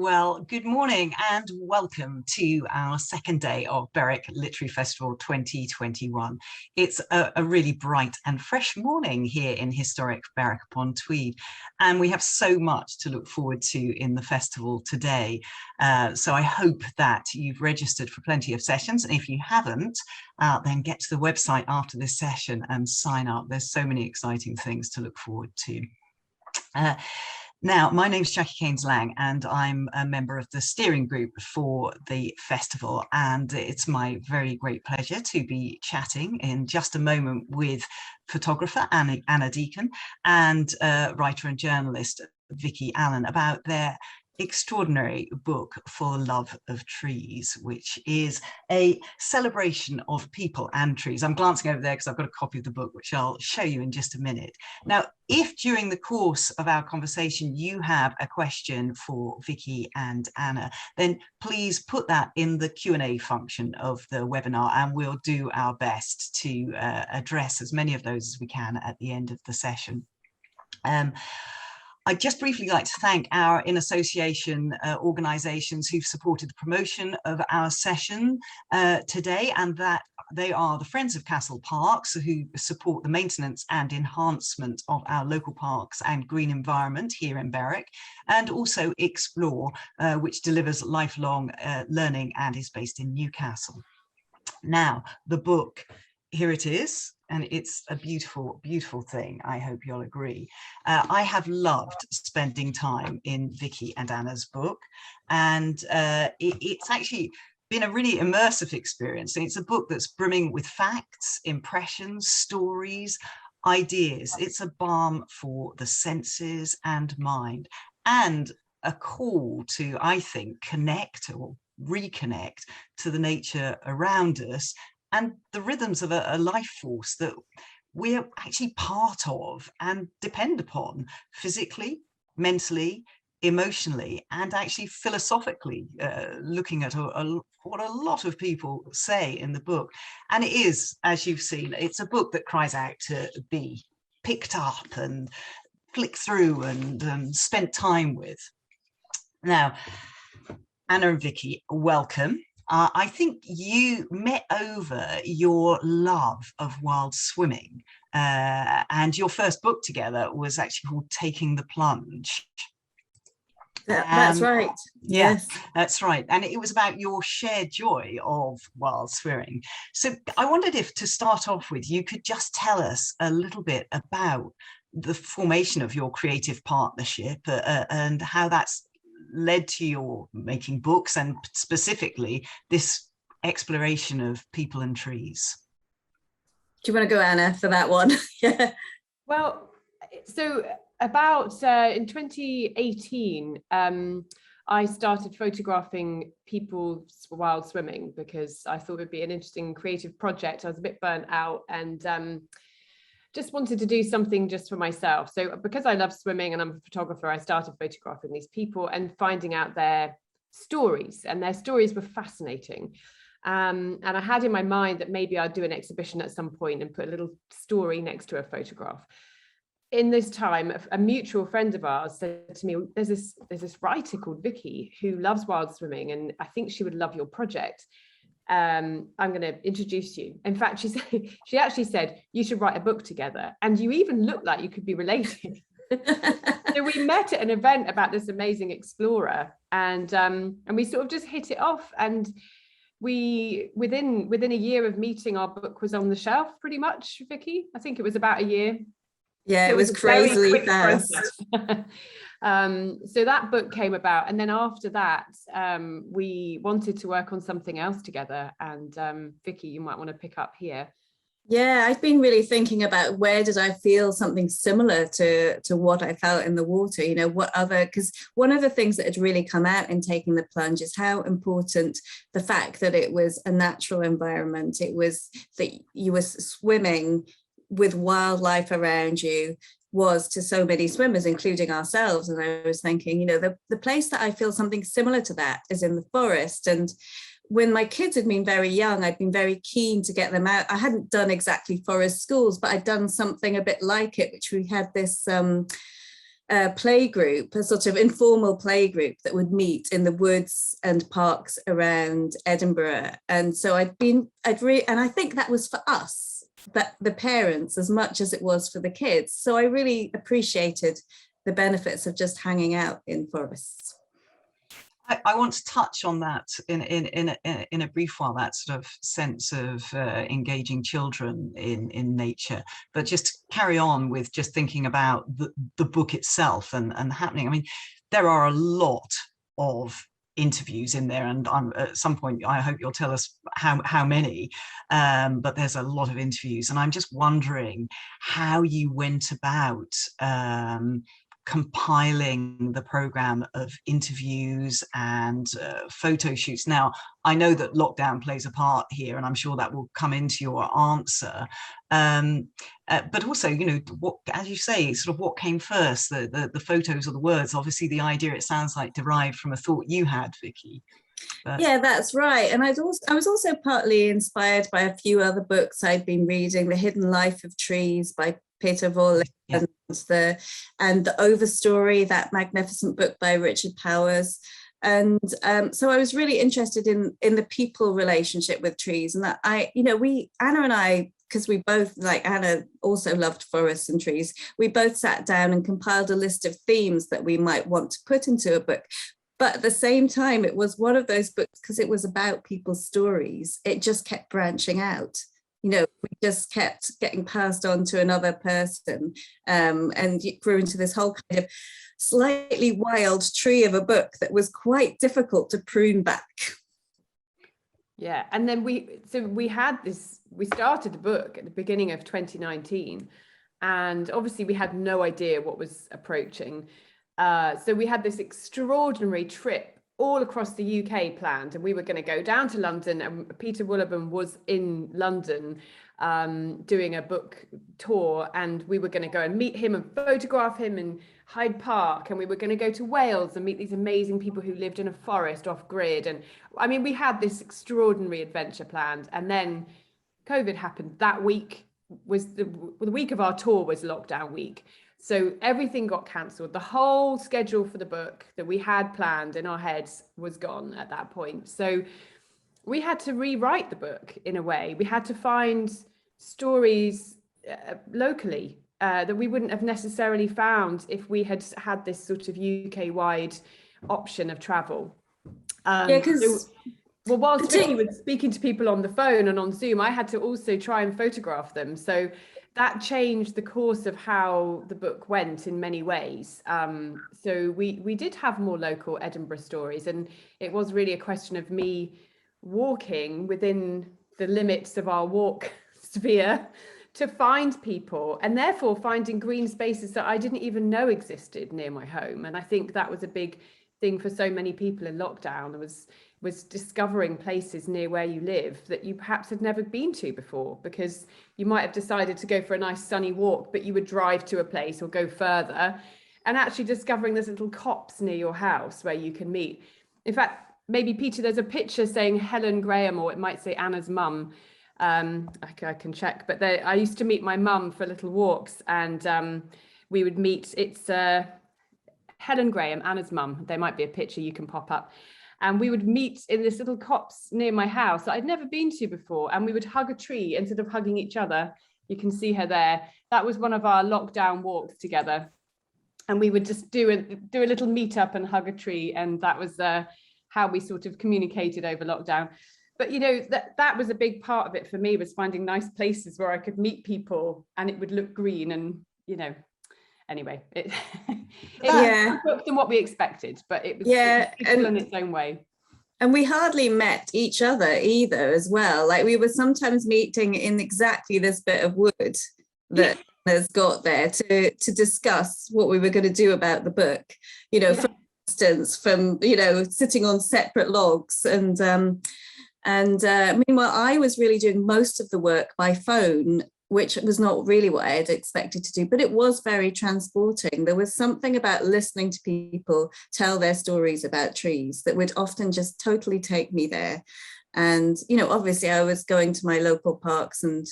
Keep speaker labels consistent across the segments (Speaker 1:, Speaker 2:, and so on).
Speaker 1: Well, good morning and welcome to our second day of Berwick Literary Festival 2021. It's a really bright and fresh morning here in historic Berwick upon Tweed, and we have so much to look forward to in the festival today. So I hope that you've registered for plenty of sessions, and if you haven't, then get to the website after this session and sign up. There's so many exciting things to look forward to. Now, my name's Jackie Kaines Lang, and I'm a member of the steering group for the festival, and it's my very great pleasure to be chatting in just a moment with photographer Anna Deacon and writer and journalist Vicky Allan about their extraordinary book For Love of Trees, which is a celebration of people and trees. I'm glancing over there because I've got a copy of the book, which I'll show you in just a minute. Now, if during the course of our conversation you have a question for Vicky and Anna, then please put that in the Q&A function of the webinar, and we'll do our best to address as many of those as we can at the end of the session. I'd just briefly like to thank our in association organisations who've supported the promotion of our session today, and that they are the Friends of Castle Parks, who support the maintenance and enhancement of our local parks and green environment here in Berwick, and also Explore, which delivers lifelong learning and is based in Newcastle. Now, the book, here it is. And it's a beautiful, beautiful thing. I hope you'll agree. I have loved spending time in Vicky and Anna's book, and it's actually been a really immersive experience. And it's a book that's brimming with facts, impressions, stories, ideas. It's a balm for the senses and mind, and a call to, I think, connect or reconnect to the nature around us and the rhythms of a life force that we're actually part of and depend upon physically, mentally, emotionally, and actually philosophically, looking at what a lot of people say in the book. And it is, as you've seen, it's a book that cries out to be picked up and flick through and spent time with. Now, Anna and Vicky, welcome. I think you met over your love of wild swimming, and your first book together was actually called Taking the Plunge.
Speaker 2: That's right.
Speaker 1: Yeah,
Speaker 2: yes,
Speaker 1: that's right. And it was about your shared joy of wild swimming. So I wondered if, to start off with, you could just tell us a little bit about the formation of your creative partnership and how that's led to your making books, and specifically this exploration of people and trees.
Speaker 2: do you want to go, Anna, for that one? Yeah.
Speaker 3: Well, so about in 2018, I started photographing people while swimming because I thought it would be an interesting creative project. I was a bit burnt out and just wanted to do something just for myself. So because I love swimming and I'm a photographer, I started photographing these people and finding out their stories, and their stories were fascinating. And I had in my mind that maybe I'd do an exhibition at some point and put a little story next to a photograph. In this time, a mutual friend of ours said to me, there's this writer called Vicky who loves wild swimming, and I think she would love your project. I'm going to introduce you. In fact, she actually said, you should write a book together, and you even look like you could be related. So we met at an event about this amazing explorer, and we sort of just hit it off, and we within a year of meeting, our book was on the shelf pretty much, Vicky. I think it was about a year.
Speaker 2: Yeah, it was crazily fast.
Speaker 3: So that book came about, and then after that we wanted to work on something else together, and Vicky, you might want to pick up here.
Speaker 2: Yeah, I've been really thinking about where did I feel something similar to what I felt in the water, you know, because one of the things that had really come out in Taking the Plunge is how important the fact that it was a natural environment. It was that you were swimming with wildlife around you was to so many swimmers, including ourselves. And I was thinking, you know, the place that I feel something similar to that is in the forest. And when my kids had been very young, I'd been very keen to get them out. I hadn't done exactly forest schools, but I'd done something a bit like it, which we had this play group, a sort of informal play group that would meet in the woods and parks around Edinburgh. And so and I think that was for us, that the parents, as much as it was for the kids. So I really appreciated the benefits of just hanging out in forests.
Speaker 1: I want to touch on that in a brief while, that sort of sense of engaging children in nature, but just carry on with just thinking about the book itself and happening. I mean, there are a lot of interviews in there, and at some point I hope you'll tell us how many, but there's a lot of interviews, and I'm just wondering how you went about compiling the program of interviews and photo shoots. Now, I know that lockdown plays a part here, and I'm sure that will come into your answer. But also, you know, what, as you say, sort of what came first, the photos or the words? Obviously, the idea, it sounds like, derived from a thought you had, Vicky. But... yeah,
Speaker 2: that's right. And I was also partly inspired by a few other books I'd been reading. The Hidden Life of Trees by Peter Vorlich, yeah, and the Overstory, that magnificent book by Richard Powers. And so I was really interested in the people relationship with trees, and that Anna and I, because we both, like Anna, also loved forests and trees, we both sat down and compiled a list of themes that we might want to put into a book. But at the same time, it was one of those books, because it was about people's stories, it just kept branching out. You know, we just kept getting passed on to another person, and it grew into this whole kind of slightly wild tree of a book that was quite difficult to prune back.
Speaker 3: Yeah, and then we started the book at the beginning of 2019, and obviously we had no idea what was approaching. So we had this extraordinary trip all across the UK planned, and we were going to go down to London, and Peter Woollerban was in London doing a book tour, and we were going to go and meet him and photograph him in Hyde Park, and we were going to go to Wales and meet these amazing people who lived in a forest off grid. And I mean, we had this extraordinary adventure planned, and then COVID happened. That week was the week of our tour was lockdown week. So everything got cancelled. The whole schedule for the book that we had planned in our heads was gone at that point. So we had to rewrite the book in a way. We had to find stories locally that we wouldn't have necessarily found if we had had this sort of UK-wide option of travel. Whilst Vicky was speaking to people on the phone and on Zoom, I had to also try and photograph them. So that changed the course of how the book went in many ways. So we did have more local Edinburgh stories, and it was really a question of me walking within the limits of our walk sphere to find people, and therefore finding green spaces that I didn't even know existed near my home. And I think that was a big thing for so many people in lockdown, was discovering places near where you live that you perhaps had never been to before, because you might have decided to go for a nice sunny walk, but you would drive to a place or go further, and actually discovering there's little copse near your house where you can meet. In fact, maybe Peter, there's a picture saying Helen Graham, or it might say Anna's mum. I can check, but I used to meet my mum for little walks, and we would meet, it's Helen Graham, Anna's mum. There might be a picture you can pop up. And we would meet in this little copse near my house that I'd never been to before. And we would hug a tree instead of hugging each other. You can see her there. That was one of our lockdown walks together. And we would just do a little meetup and hug a tree. And that was how we sort of communicated over lockdown. But, you know, that was a big part of it for me, was finding nice places where I could meet people and it would look green. And, you know, anyway, it was more than what we expected, but it was beautiful in its own way.
Speaker 2: And we hardly met each other either as well. Like, we were sometimes meeting in exactly this bit of wood that has got there to discuss what we were going to do about the book, you know, for instance, from, you know, sitting on separate logs. And meanwhile, I was really doing most of the work by phone, which was not really what I had expected to do, but it was very transporting. There was something about listening to people tell their stories about trees that would often just totally take me there. And, you know, obviously I was going to my local parks and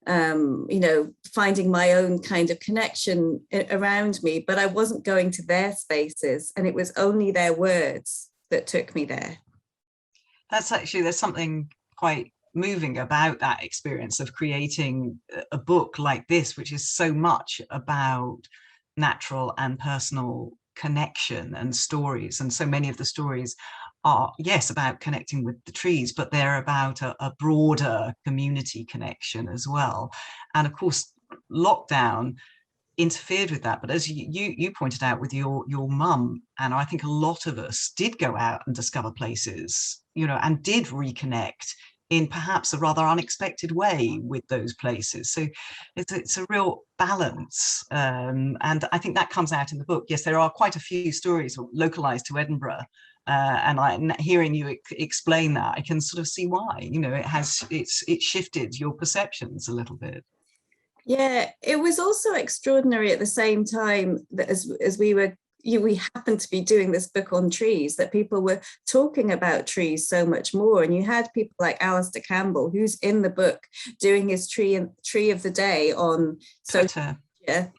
Speaker 2: finding my own kind of connection around me, but I wasn't going to their spaces, and it was only their words that took me there.
Speaker 1: There's something quite moving about that experience of creating a book like this, which is so much about natural and personal connection and stories. And so many of the stories are, yes, about connecting with the trees, but they're about a broader community connection as well. And of course, lockdown interfered with that. But as you pointed out with your mum, and I think a lot of us did go out and discover places, and did reconnect in perhaps a rather unexpected way with those places. So it's a real balance. And I think that comes out in the book. Yes, there are quite a few stories localized to Edinburgh. And hearing you explain that, I can sort of see why, it's shifted your perceptions a little bit.
Speaker 2: Yeah, it was also extraordinary at the same time that as we happened to be doing this book on trees, that people were talking about trees so much more. And you had people like Alistair Campbell, who's in the book, doing his tree of the day on
Speaker 1: Twitter.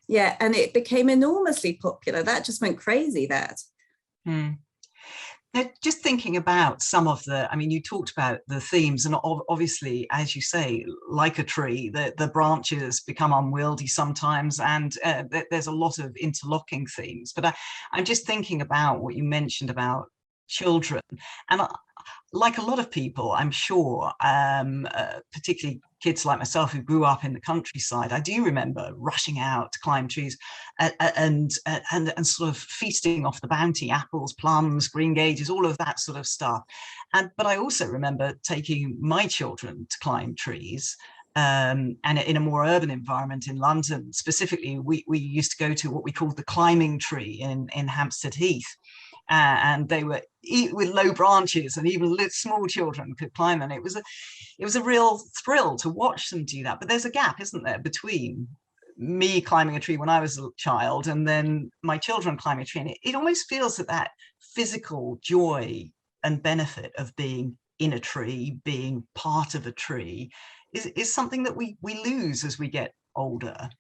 Speaker 2: Yeah, and it became enormously popular. That just went crazy, that.
Speaker 1: Now, just thinking about some of you talked about the themes, and obviously, as you say, like a tree, the branches become unwieldy sometimes, and there's a lot of interlocking themes. But I'm just thinking about what you mentioned about children, and like a lot of people, I'm sure, particularly kids like myself who grew up in the countryside, I do remember rushing out to climb trees and sort of feasting off the bounty, apples, plums, green gages, all of that sort of stuff. But I also remember taking my children to climb trees. And in a more urban environment in London, specifically, we used to go to what we called the climbing tree in Hampstead Heath. And they were with low branches, and even small children could climb them. It was a real thrill to watch them do that. But there's a gap, isn't there, between me climbing a tree when I was a child and then my children climbing a tree. And it almost feels that physical joy and benefit of being in a tree, being part of a tree, is something that we lose as we get older.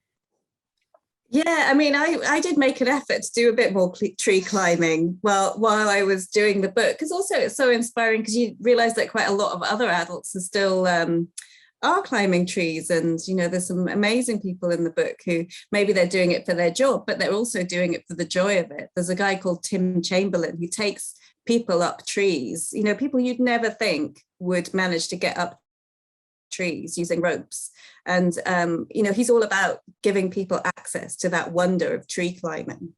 Speaker 2: Yeah, I did make an effort to do a bit more tree climbing while I was doing the book, because also it's so inspiring, because you realize that quite a lot of other adults are still are climbing trees, and there's some amazing people in the book who maybe they're doing it for their job, but they're also doing it for the joy of it. There's a guy called Tim Chamberlain who takes people up trees, people you'd never think would manage to get up trees using ropes, and he's all about giving people access to that wonder of tree climbing.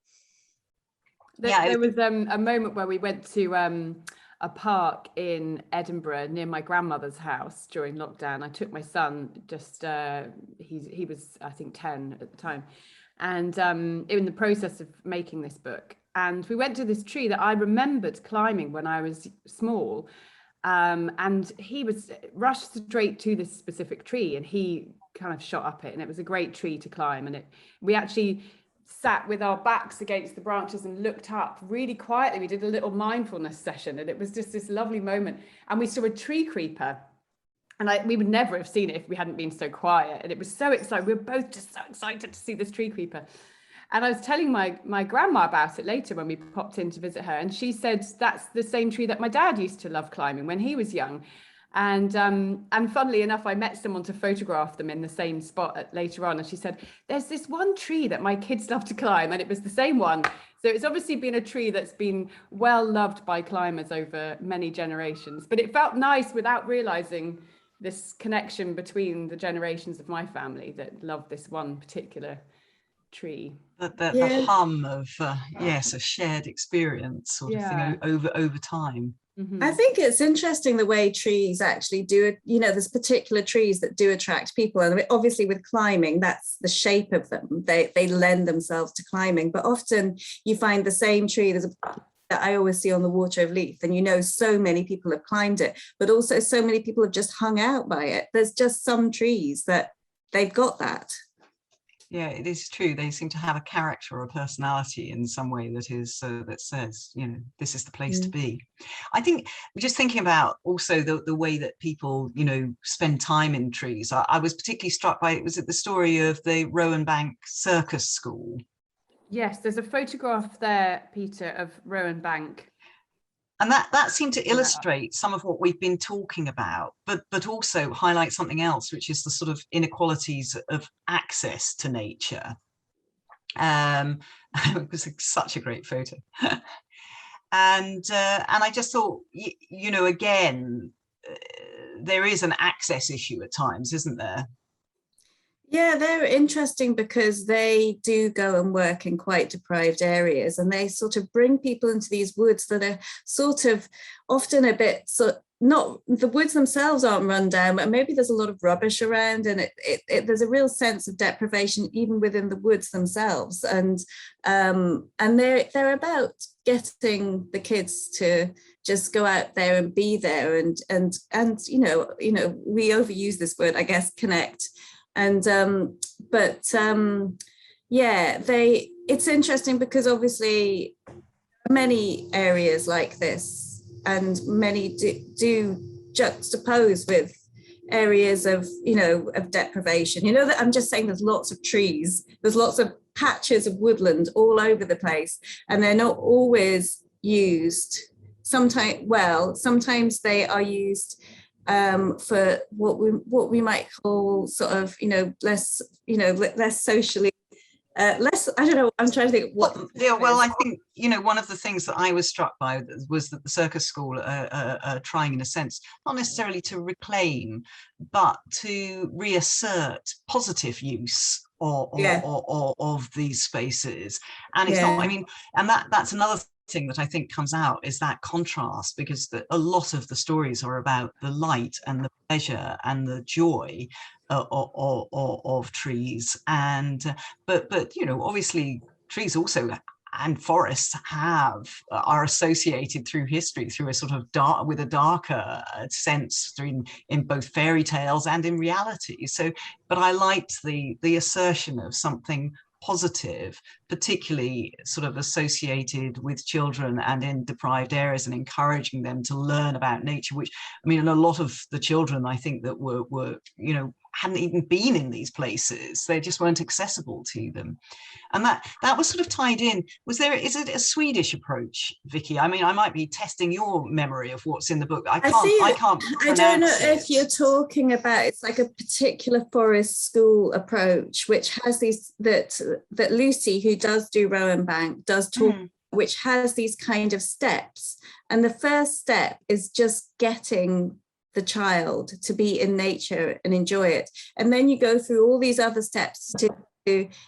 Speaker 3: There was a moment where we went to a park in Edinburgh near my grandmother's house during lockdown. I took my son, just he was I think 10 at the time, and in the process of making this book, and we went to this tree that I remembered climbing when I was small. And he was rushed straight to this specific tree, and he kind of shot up it, and it was a great tree to climb. And we actually sat with our backs against the branches and looked up really quietly. We did a little mindfulness session, and it was just this lovely moment. And we saw a tree creeper, and we would never have seen it if we hadn't been so quiet. And it was so exciting. We were both just so excited to see this tree creeper. And I was telling my grandma about it later when we popped in to visit her, and she said that's the same tree that my dad used to love climbing when he was young. And funnily enough, I met someone to photograph them in the same spot later on, and she said there's this one tree that my kids love to climb, and it was the same one. So it's obviously been a tree that's been well loved by climbers over many generations. But it felt nice without realizing this connection between the generations of my family that loved this one particular tree.
Speaker 1: The hum of a shared experience sort of thing over time.
Speaker 2: Mm-hmm. I think it's interesting the way trees actually do it. There's particular trees that do attract people, and obviously with climbing, that's the shape of them. They lend themselves to climbing, but often you find the same tree. There's that I always see on the Water of Leith, and so many people have climbed it, but also so many people have just hung out by it. There's just some trees that they've got that.
Speaker 1: Yeah, it is true. They seem to have a character or a personality in some way that is that says, you know, this is the place to be. I think just thinking about also the way that people, you know, spend time in trees. I was particularly struck by, was it the story of the Rowan Bank Circus School?
Speaker 3: Yes, there's a photograph there, Peter, of Rowan Bank.
Speaker 1: And that seemed to illustrate some of what we've been talking about, but also highlight something else, which is the sort of inequalities of access to nature. It was such a great photo. And I just thought, you know, again, there is an access issue at times, isn't there?
Speaker 2: Yeah, they're interesting because they do go and work in quite deprived areas, and they sort of bring people into these woods that are sort of often a bit not, the woods themselves aren't run down, but maybe there's a lot of rubbish around, and there's a real sense of deprivation even within the woods themselves. And they're about getting the kids to just go out there and be there, and you know we overuse this word, I guess, connect. And yeah, it's interesting because obviously many areas like this, and many do juxtapose with areas of, you know, of deprivation. You know, that I'm just saying there's lots of trees, there's lots of patches of woodland all over the place, and they're not always used. Sometimes they are used for what we might call sort of, you know, less socially, less, I don't know, I'm trying to think what.
Speaker 1: Well, I think, you know, one of the things that I was struck by was that the circus school are trying, in a sense, not necessarily to reclaim, but to reassert positive use of these spaces. And it's not, I mean, and that's another thing that I think comes out, is that contrast, because a lot of the stories are about the light and the pleasure and the joy of trees. And but you know, obviously trees also and forests are associated through history through a sort of darker sense in both fairy tales and in reality. So, but I liked the assertion of something positive, particularly sort of associated with children and in deprived areas, and encouraging them to learn about nature, which, I mean, a lot of the children, I think, that were you know, hadn't even been in these places. They just weren't accessible to them. And that was sort of tied in. Is it a Swedish approach, Vicky? I mean, I might be testing your memory of what's in the book. I
Speaker 2: don't know if you're talking about, it's like a particular forest school approach, which has these, that Lucy, who does do Rowan Bank, does talk, which has these kind of steps. And the first step is just getting the child to be in nature and enjoy it. And then you go through all these other steps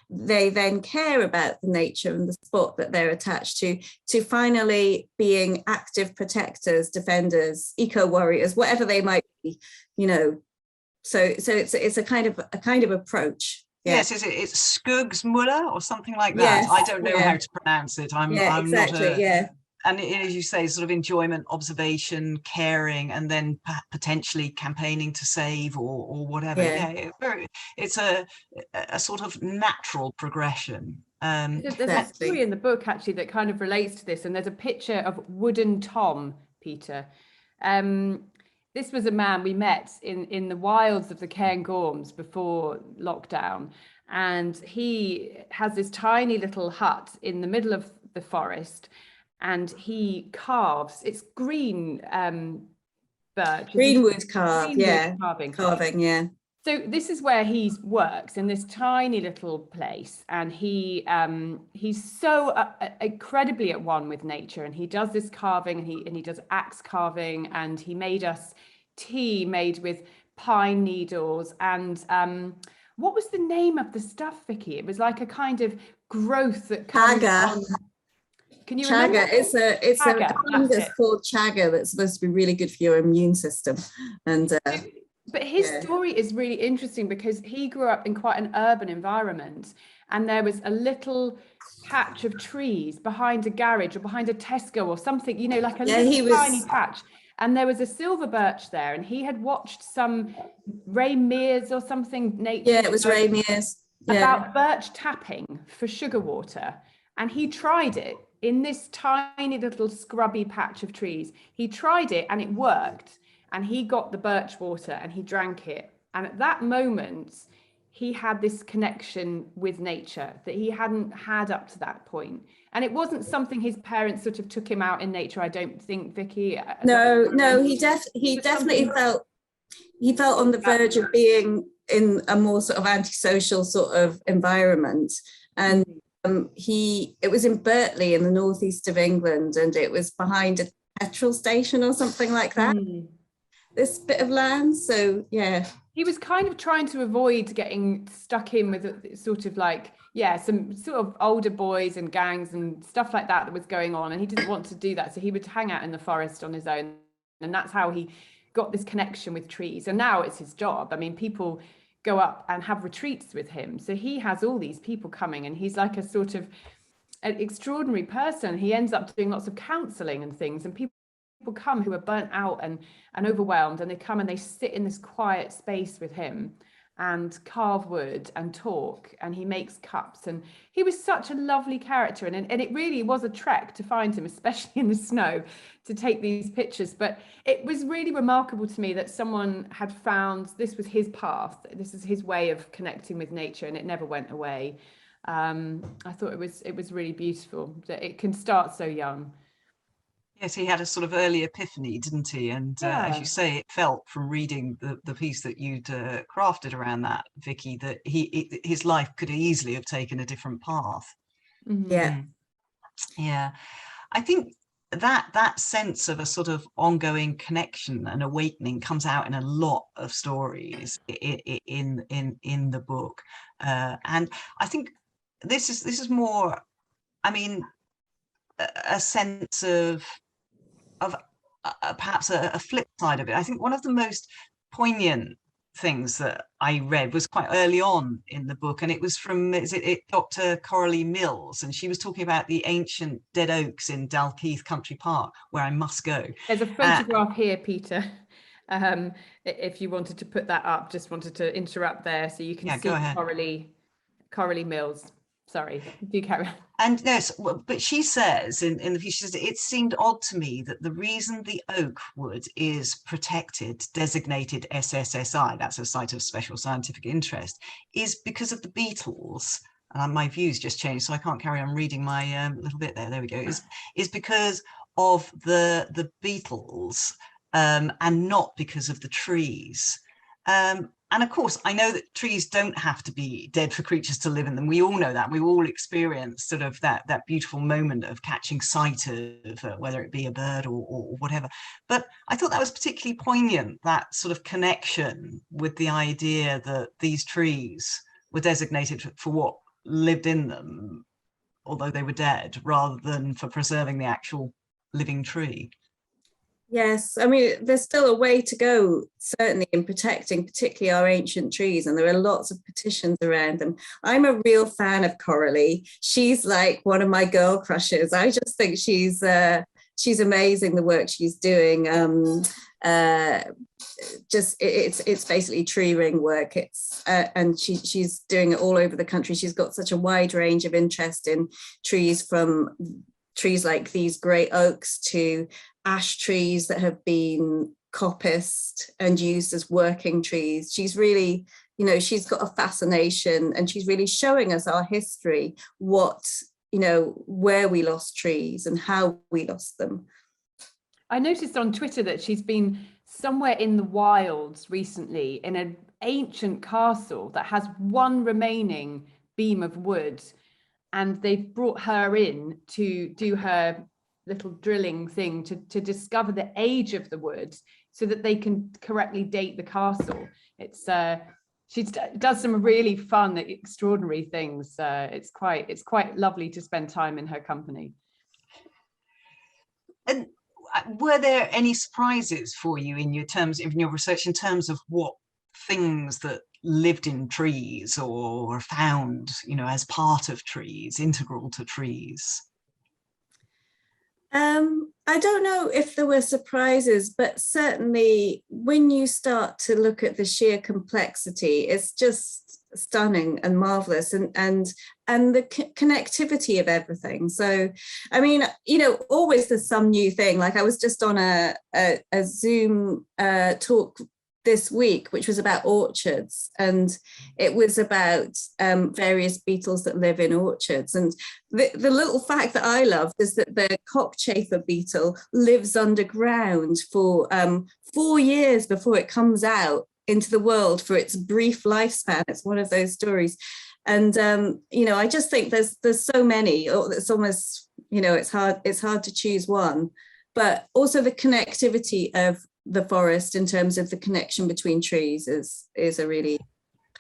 Speaker 2: they then care about the nature and the spot that they're attached to finally being active protectors, defenders, eco-warriors, whatever they might be, you know. So it's a kind of approach.
Speaker 1: Yeah. Yes, it's Skogsmuller or something like that. Yes, I don't know how to pronounce it. I'm
Speaker 2: exactly,
Speaker 1: not and as you say, sort of enjoyment, observation, caring, and then potentially campaigning to save or whatever. It's a sort of natural progression.
Speaker 3: There's a story in the book actually that kind of relates to this, and there's a picture of Wooden Tom, Peter. This was a man we met in the wilds of the Cairngorms before lockdown, and he has this tiny little hut in the middle of the forest, and he carves, it's green birch.
Speaker 2: Greenwood carving.
Speaker 3: So this is where he works, in this tiny little place, and he's so incredibly at one with nature, and he does this carving, and he does axe carving, and he made us tea made with pine needles, and what was the name of the stuff, Vicky? It was like a kind of growth that comes on. Can you remember?
Speaker 2: It's a fungus called chaga that's supposed to be really good for your immune system. And
Speaker 3: but his story is really interesting because he grew up in quite an urban environment, and there was a little patch of trees behind a garage or behind a Tesco or something, you know, like a little tiny patch. And there was a silver birch there, and he had watched some Ray Mears or something nature.
Speaker 2: Yeah, it was Ray Mears.
Speaker 3: about birch tapping for sugar water. And he tried it in this tiny little scrubby patch of trees. He tried it and it worked. And he got the birch water and he drank it. And at that moment, he had this connection with nature that he hadn't had up to that point. And it wasn't something his parents sort of took him out in nature, I don't think, Vicky.
Speaker 2: No, he definitely felt on the verge of being in a more sort of antisocial sort of environment. And it was in Berkeley in the northeast of England, and it was behind a petrol station or something like that. This bit of land. So yeah,
Speaker 3: he was kind of trying to avoid getting stuck in with sort of like, some sort of older boys and gangs and stuff like that was going on, and he didn't want to do that. So he would hang out in the forest on his own, and that's how he got this connection with trees. And now it's his job. I mean, people go up and have retreats with him. So he has all these people coming, and he's like a sort of an extraordinary person. He ends up doing lots of counseling and things, and people come who are burnt out and overwhelmed, and they come and they sit in this quiet space with him and carve wood and talk, and he makes cups. And he was such a lovely character, and it really was a trek to find him, especially in the snow, to take these pictures. But it was really remarkable to me that someone had found this was his path, this is his way of connecting with nature, and it never went away. I thought it was really beautiful that it can start so young.
Speaker 1: Yes, he had a sort of early epiphany, didn't he? And as you say, it felt from reading the piece that you'd crafted around that, Vicky, that his life could easily have taken a different path. Yeah. I think that sense of a sort of ongoing connection and awakening comes out in a lot of stories in the book, and I think this is more, I mean, a sense of perhaps a flip side of it. I think one of the most poignant things that I read was quite early on in the book, and it was from Dr. Coralie Mills, and she was talking about the ancient dead oaks in Dalkeith Country Park, where I must go.
Speaker 3: There's a photograph here, Peter. If you wanted to put that up, just wanted to interrupt there so you can see Coralie Mills. Sorry, do carry on.
Speaker 1: And yes, but she says in the piece, she says, it seemed odd to me that the reason the oak wood is protected, designated SSSI, that's a site of special scientific interest, is because of the beetles. My views just changed, so I can't carry on reading my little bit there. There we go. Is because of the beetles and not because of the trees. And of course, I know that trees don't have to be dead for creatures to live in them. We all know that. We all experience sort of that beautiful moment of catching sight of whether it be a bird or whatever. But I thought that was particularly poignant, that sort of connection with the idea that these trees were designated for what lived in them, although they were dead, rather than for preserving the actual living tree.
Speaker 2: Yes, I mean, there's still a way to go, certainly, in protecting particularly our ancient trees, and there are lots of petitions around them. I'm a real fan of Coralie. She's like one of my girl crushes. I just think she's amazing, the work she's doing. It's basically tree ring work. And she's doing it all over the country. She's got such a wide range of interest in trees, from trees like these great oaks to ash trees that have been coppiced and used as working trees. She's really, she's got a fascination, and she's really showing us our history, where we lost trees and how we lost them.
Speaker 3: I noticed on Twitter that she's been somewhere in the wilds recently in an ancient castle that has one remaining beam of wood, and they've brought her in to do her little drilling thing to discover the age of the wood so that they can correctly date the castle. It's she does some really fun, extraordinary things. It's quite lovely to spend time in her company.
Speaker 1: And were there any surprises for you in your research, in terms of what things that lived in trees or found, as part of trees, integral to trees?
Speaker 2: I don't know if there were surprises, but certainly when you start to look at the sheer complexity, it's just stunning and marvelous, and the connectivity of everything. So, I mean, always there's some new thing. Like I was just on a Zoom talk this week, which was about orchards, and it was about various beetles that live in orchards. And the little fact that I loved is that the cockchafer beetle lives underground for 4 years before it comes out into the world for its brief lifespan. It's one of those stories. And I just think there's so many. It's almost, it's hard to choose one. But also the connectivity of the forest in terms of the connection between trees is a really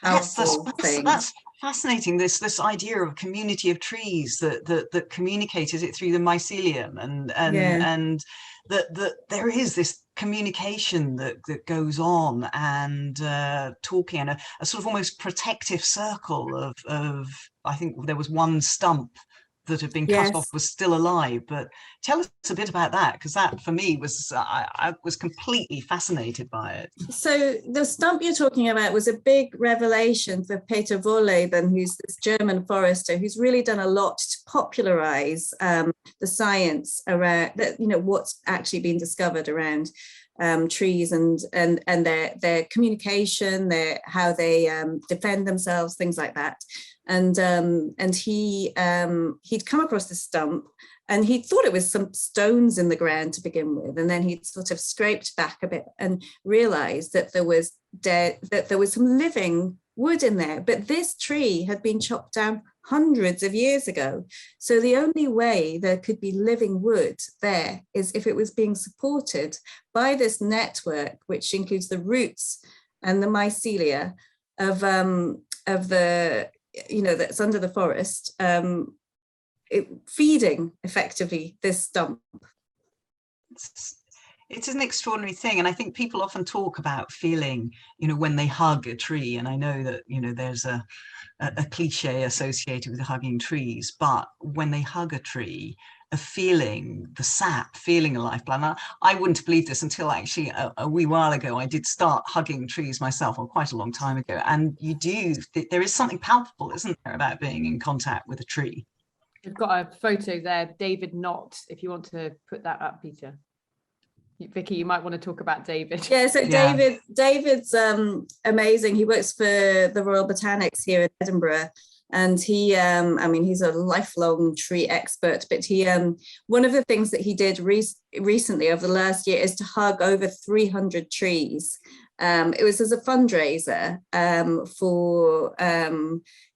Speaker 2: powerful thing.
Speaker 1: That's fascinating. This idea of community of trees that communicated it through the mycelium, and that there is this communication that goes on, and talking, and a sort of almost protective circle of I think there was one stump that had been cut off was still alive. But tell us a bit about that, because that for me was I was completely fascinated by it.
Speaker 2: So the stump you're talking about was a big revelation for Peter Wohlleben, who's this German forester who's really done a lot to popularize the science around that, what's actually been discovered around trees and their communication, how they defend themselves, things like that. And he'd come across this stump, and he thought it was some stones in the ground to begin with, and then he'd sort of scraped back a bit and realized that there was some living wood in there. But this tree had been chopped down hundreds of years ago. So the only way there could be living wood there is if it was being supported by this network, which includes the roots and the mycelia of the that's under the forest, feeding effectively this stump.
Speaker 1: It's an extraordinary thing, and I think people often talk about feeling, when they hug a tree, and I know that there's a cliche associated with hugging trees, but when they hug a tree, a feeling, the sap, feeling a lifeblood. And I wouldn't believe this until actually a wee while ago. I did start hugging trees myself, or quite a long time ago. And there is something palpable, isn't there, about being in contact with a tree?
Speaker 3: We've got a photo there, David Knott, if you want to put that up, Peter. Vicky, you might want to talk about David.
Speaker 2: Yeah, so David's amazing. He works for the Royal Botanics here in Edinburgh. And he, he's a lifelong tree expert, but he, one of the things that he did recently over the last year is to hug over 300 trees. It was as a fundraiser for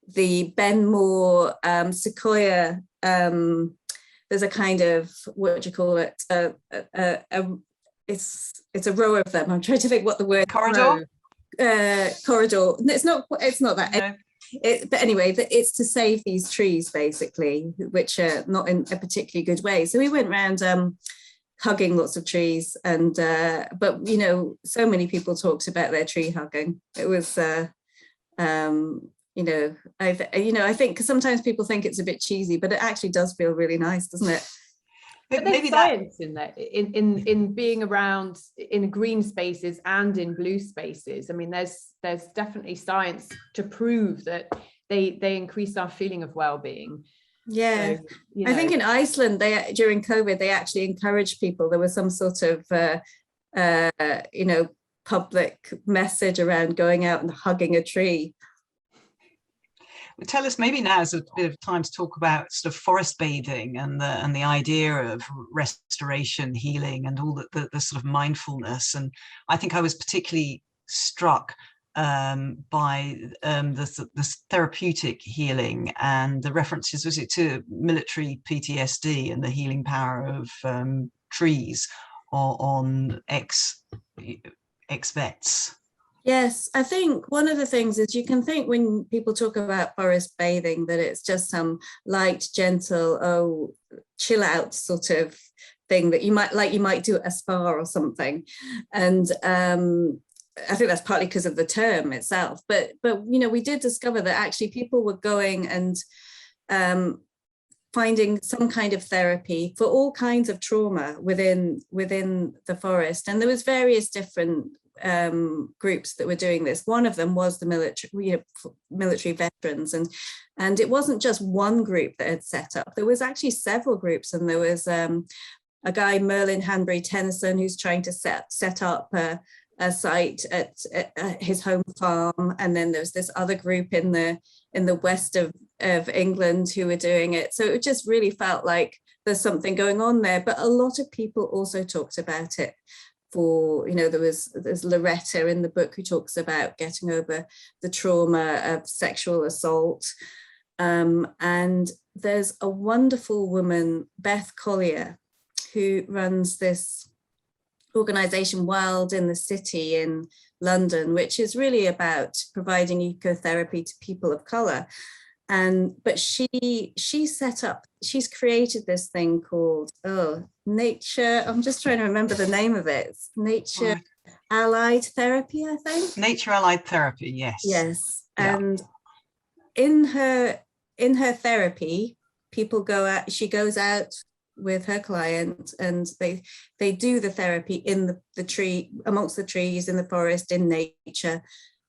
Speaker 2: the Benmore sequoia. There's a kind of, what do you call it? It's a row of them. I'm trying to think what the word.
Speaker 1: Corridor.
Speaker 2: Corridor. It's not that.
Speaker 1: No.
Speaker 2: But anyway, it's to save these trees, basically, which are not in a particularly good way. So we went around hugging lots of trees, and but so many people talked about their tree hugging. It was, I think sometimes people think it's a bit cheesy, but it actually does feel really nice, doesn't it?
Speaker 3: But there's science in that, in being around in green spaces and in blue spaces. I mean, there's definitely science to prove that they increase our feeling of well-being.
Speaker 2: Yeah, so, I think in Iceland, during COVID, they actually encouraged people. There was some sort of public message around going out and hugging a tree.
Speaker 1: Well, tell us, maybe now is a bit of time to talk about sort of forest bathing and the idea of restoration, healing, and all the sort of mindfulness. And I think I was particularly struck by the therapeutic healing and the references, was it to military PTSD and the healing power of trees on ex-vets.
Speaker 2: Yes, I think one of the things is you can think when people talk about forest bathing that it's just some light, gentle, chill out sort of thing that you might do at a spa or something. And I think that's partly because of the term itself. But we did discover that actually people were going and finding some kind of therapy for all kinds of trauma within the forest. And there was various different groups that were doing this. One of them was the military veterans, and it wasn't just one group that had set up. There was actually several groups, and there was a guy, Merlin Hanbury Tennyson, who's trying to set up a site at his home farm, and then there's this other group in the west of England who were doing it. So it just really felt like there's something going on there. But a lot of people also talked about it. For, there's Loretta in the book who talks about getting over the trauma of sexual assault. And there's a wonderful woman, Beth Collier, who runs this organization, Wild in the City in London, which is really about providing ecotherapy to people of color. But she's created this thing called nature. I'm just trying to remember the name of it. It's Nature Allied Therapy, I think.
Speaker 1: Nature Allied Therapy, yes.
Speaker 2: Yes.
Speaker 1: Yeah.
Speaker 2: And in her therapy, people go out, she goes out with her client, and they do the therapy in the tree, amongst the trees, in the forest, in nature.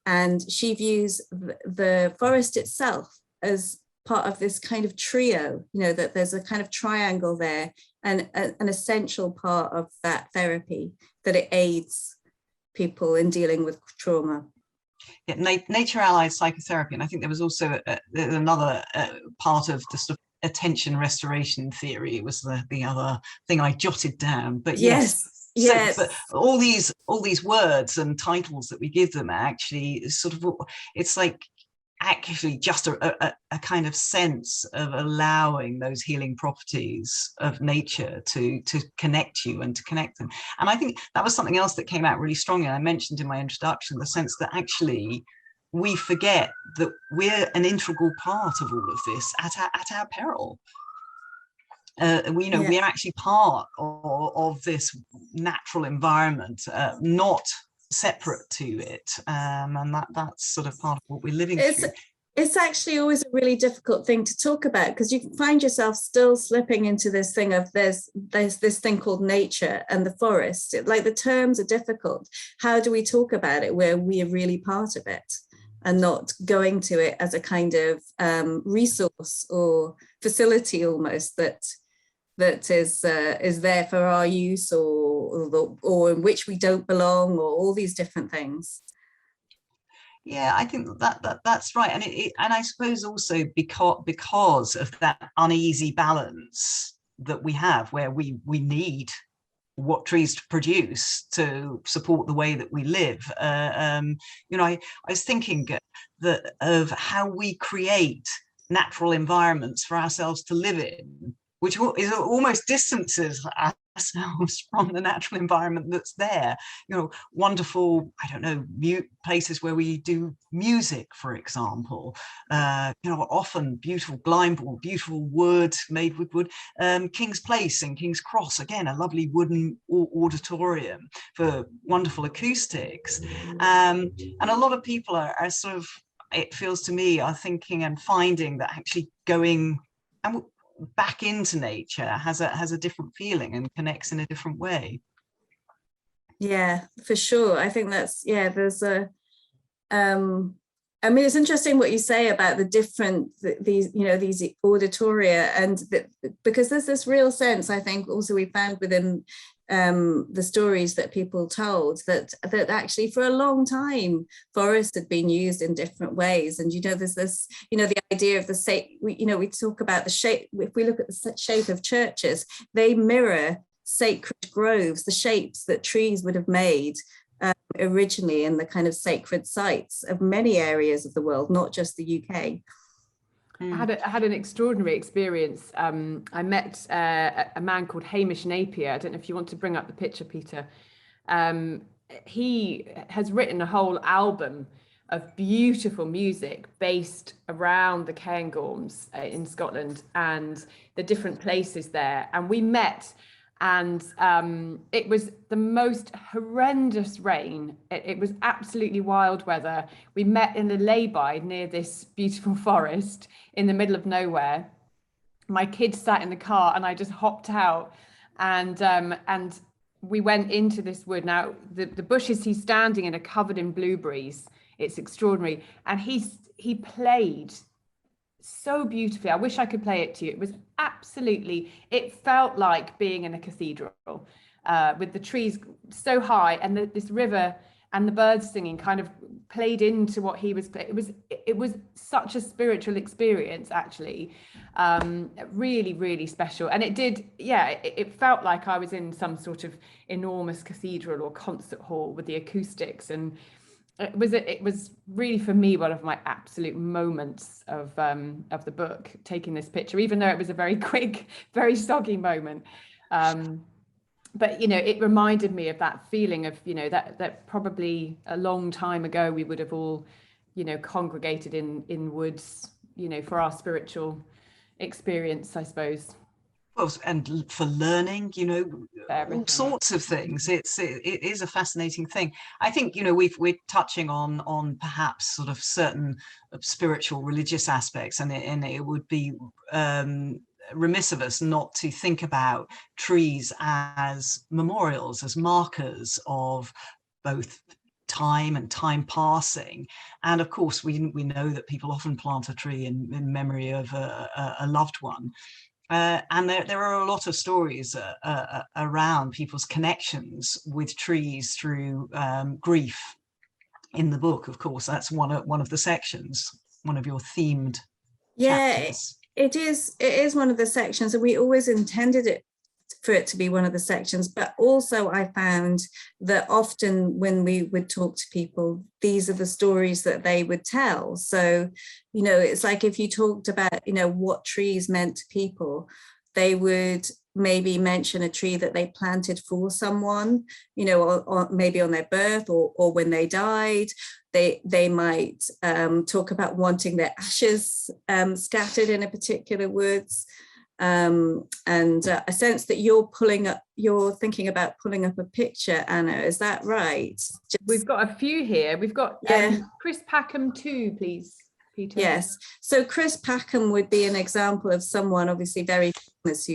Speaker 2: And she views the forest itself as part of this kind of trio, that there's a kind of triangle there, and an essential part of that therapy, that it aids people in dealing with trauma.
Speaker 1: Yeah, nature allied psychotherapy, and I think there was also another part of the sort of attention restoration theory was the other thing I jotted down. But yes.
Speaker 2: Yes.
Speaker 1: So, but all these words and titles that we give them are actually sort of, it's like actually just a kind of sense of allowing those healing properties of nature to connect you and to connect them. And I think that was something else that came out really strongly. I mentioned in my introduction the sense that actually we forget that we're an integral part of all of this at our peril. We're actually part of this natural environment, not separate to it, and that's sort of part of what we're living through.
Speaker 2: It's actually always a really difficult thing to talk about, because you find yourself still slipping into this thing of there's this thing called nature and the forest. Like, the terms are difficult. How do we talk about it where we are really part of it and not going to it as a kind of resource or facility almost that is there for our use, or in which we don't belong, or all these different things.
Speaker 1: Yeah, I think that's right, and I suppose also because of that uneasy balance that we have, where we need what trees produce to support the way that we live. I was thinking of how we create natural environments for ourselves to live in, which is almost distances ourselves from the natural environment that's there. Wonderful, places where we do music, for example. Often beautiful Glyndebourne, beautiful wood, made with wood. King's Place and King's Cross, again, a lovely wooden auditorium for wonderful acoustics. And a lot of people are sort of, it feels to me, are thinking and finding that actually going back into nature has a different feeling and connects in a different way.
Speaker 2: Yeah, for sure. I think that's, there's a it's interesting what you say about the different these auditoria, and because there's this real sense, I think, also we found within the stories that people told that actually for a long time forests had been used in different ways. And there's this the idea of the shape. We talk about the shape. If we look at the shape of churches, they mirror sacred groves, the shapes that trees would have made originally in the kind of sacred sites of many areas of the world, not just the UK.
Speaker 3: I had an extraordinary experience. I met a man called Hamish Napier. I don't know if you want to bring up the picture, Peter. He has written a whole album of beautiful music based around the Cairngorms in Scotland and the different places there. And we met, and it was the most horrendous rain. It was absolutely wild weather. We met in a lay-by near this beautiful forest in the middle of nowhere, my kids sat in the car and I just hopped out, and we went into this wood. Now the bushes he's standing in are covered in blueberries. It's extraordinary. And he played so beautifully. I wish I could play it to you. It was absolutely, it felt like being in a cathedral, with the trees so high and this river and the birds singing kind of played into what he was playing. It was such a spiritual experience, actually. Really, really special. And it did, yeah, it felt like I was in some sort of enormous cathedral or concert hall with the acoustics. And it was really, for me, one of my absolute moments of the book, taking this picture, even though it was a very quick, very soggy moment. But, you know, it reminded me of that feeling of, you know, that probably a long time ago we would have all, you know, congregated in woods, you know, for our spiritual experience, I suppose.
Speaker 1: Well, and for learning, you know,
Speaker 3: Everything.
Speaker 1: all sorts of things. It is a fascinating thing. I think, you know, we're touching on perhaps sort of certain spiritual, religious aspects, and it would be remiss of us not to think about trees as memorials, as markers of both time and time passing. And of course, we know that people often plant a tree in memory of a loved one. And there are a lot of stories around people's connections with trees through grief in the book. Of course, that's one of the sections, one of your themed chapters.
Speaker 2: It is one of the sections, and we always intended it for it to be one of the sections. But also I found that often when we would talk to people, these are the stories that they would tell. So, you know, it's like if you talked about, you know, what trees meant to people, they would maybe mention a tree that they planted for someone, you know, or maybe on their birth or when they died. They might talk about wanting their ashes scattered in a particular woods. And I sense that you're thinking about pulling up a picture, Anna, is that right?
Speaker 3: We've got a few here. We've got Chris Packham too, please, Peter.
Speaker 2: Yes, so Chris Packham would be an example of someone obviously very famous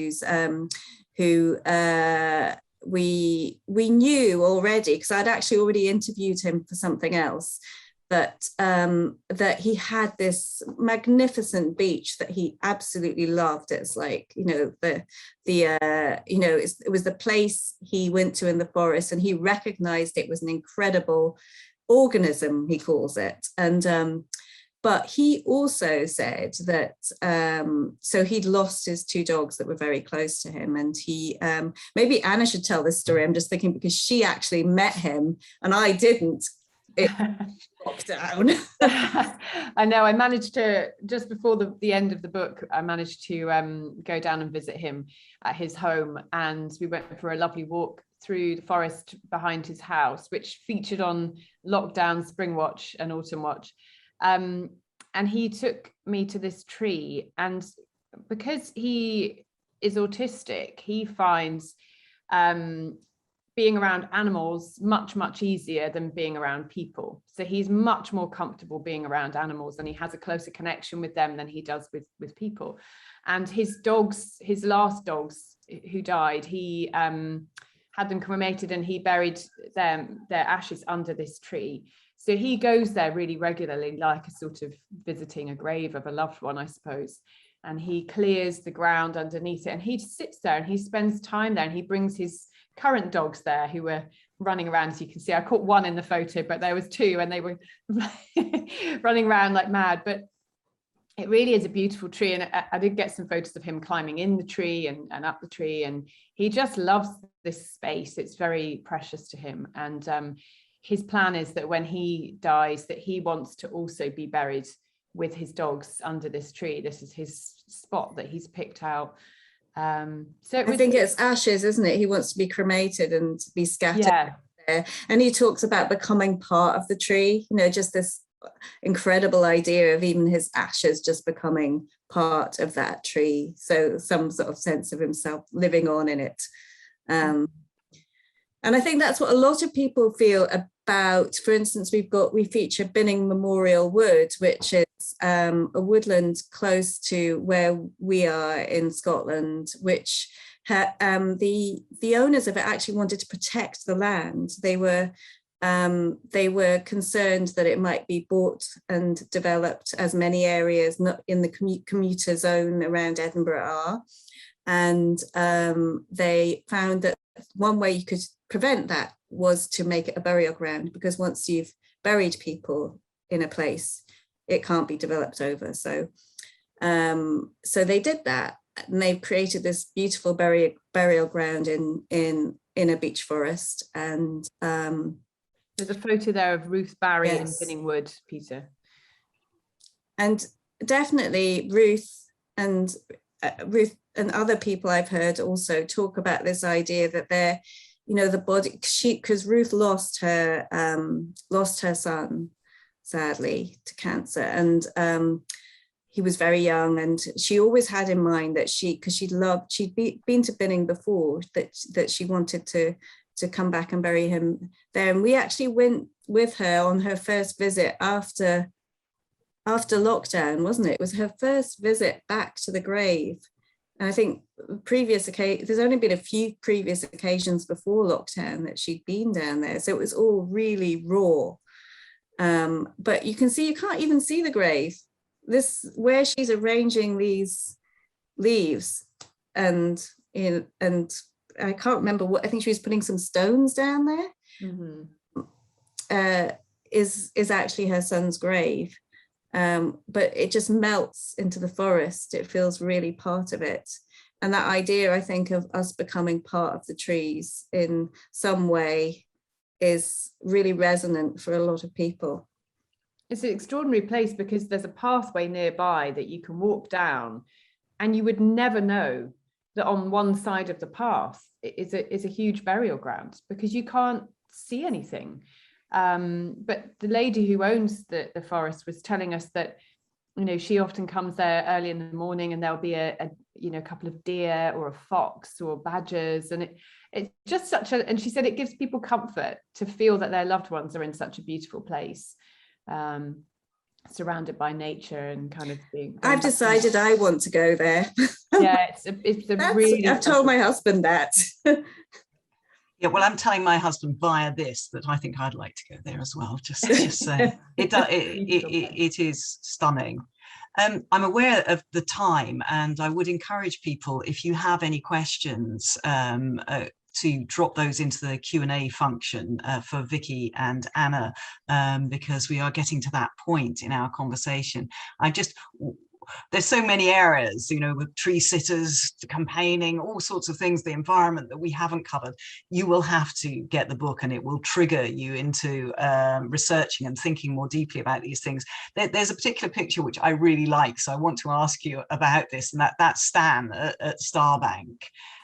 Speaker 2: who we knew already, because I'd actually already interviewed him for something else, but that he had this magnificent beach that he absolutely loved. It's like, you know, it was the place he went to in the forest, and he recognized it was an incredible organism, he calls it. And but he also said that, so he'd lost his two dogs that were very close to him. And he, maybe Anna should tell this story, I'm just thinking, because she actually met him and I didn't. Lockdown.
Speaker 3: I know, I managed to, just before the end of the book, I managed to go down and visit him at his home. And we went for a lovely walk through the forest behind his house, which featured on lockdown, spring watch and autumn watch. And he took me to this tree, and because he is autistic, he finds being around animals much easier than being around people. So he's much more comfortable being around animals, and he has a closer connection with them than he does with people. And his dogs, his last dogs who died, he had them cremated, and he buried their ashes under this tree. So he goes there really regularly, like a sort of visiting a grave of a loved one, I suppose. And he clears the ground underneath it, and he sits there and he spends time there, and he brings his current dogs there who were running around, as you can see. I caught one in the photo, but there was two, and they were running around like mad. But it really is a beautiful tree. And I did get some photos of him climbing in the tree and up the tree. And he just loves this space. It's very precious to him. And his plan is that when he dies, that he wants to also be buried with his dogs under this tree. This is his spot that he's picked out. So I think
Speaker 2: it's ashes, isn't it? He wants to be cremated and be scattered there. And he talks about becoming part of the tree, you know, just this incredible idea of even his ashes just becoming part of that tree. So some sort of sense of himself living on in it. And I think that's what a lot of people feel about. For instance, we feature Binning Memorial Wood, which is a woodland close to where we are in Scotland, which the owners of it actually wanted to protect the land. They were concerned that it might be bought and developed, as many areas not in the commuter zone around Edinburgh are. And they found that one way you could prevent that was to make it a burial ground, because once you've buried people in a place, it can't be developed over. So they did that, and they've created this beautiful burial ground in a beech forest. And
Speaker 3: there's a photo there of Ruth Barry in Binning Wood, Peter. And
Speaker 2: definitely Ruth and other people I've heard also talk about this idea that they're, the body, because Ruth lost her son, sadly, to cancer, and he was very young, and she always had in mind that she'd been to Binning before, that she wanted to come back and bury him there. And we actually went with her on her first visit after lockdown, wasn't it? It was her first visit back to the grave. And I think there's only been a few previous occasions before lockdown that she'd been down there. So it was all really raw. But you can't even see the grave. This, where she's arranging these leaves, and I can't remember what, I think she was putting some stones down there, is actually her son's grave. But it just melts into the forest. It feels really part of it. And that idea, I think, of us becoming part of the trees in some way is really resonant for a lot of people.
Speaker 3: It's an extraordinary place because there's a pathway nearby that you can walk down, and you would never know that on one side of the path is a huge burial ground, because you can't see anything. But the lady who owns the forest was telling us that, she often comes there early in the morning, and there'll be a couple of deer or a fox or badgers, and it's just and she said it gives people comfort to feel that their loved ones are in such a beautiful place, surrounded by nature and kind of being.
Speaker 2: I've decided I want to go there.
Speaker 3: Yeah, it's a really.
Speaker 2: I've told my husband that.
Speaker 1: Yeah, well, I'm telling my husband via this that I think I'd like to go there as well. Just saying, it is stunning. I'm aware of the time, and I would encourage people, if you have any questions, to drop those into the Q&A function for Vicky and Anna, because we are getting to that point in our conversation. There's so many areas, with tree sitters, campaigning, all sorts of things, the environment that we haven't covered. You will have to get the book, and it will trigger you into researching and thinking more deeply about these things. There's a particular picture which I really like, so I want to ask you about this, and that's Stan at Starbank.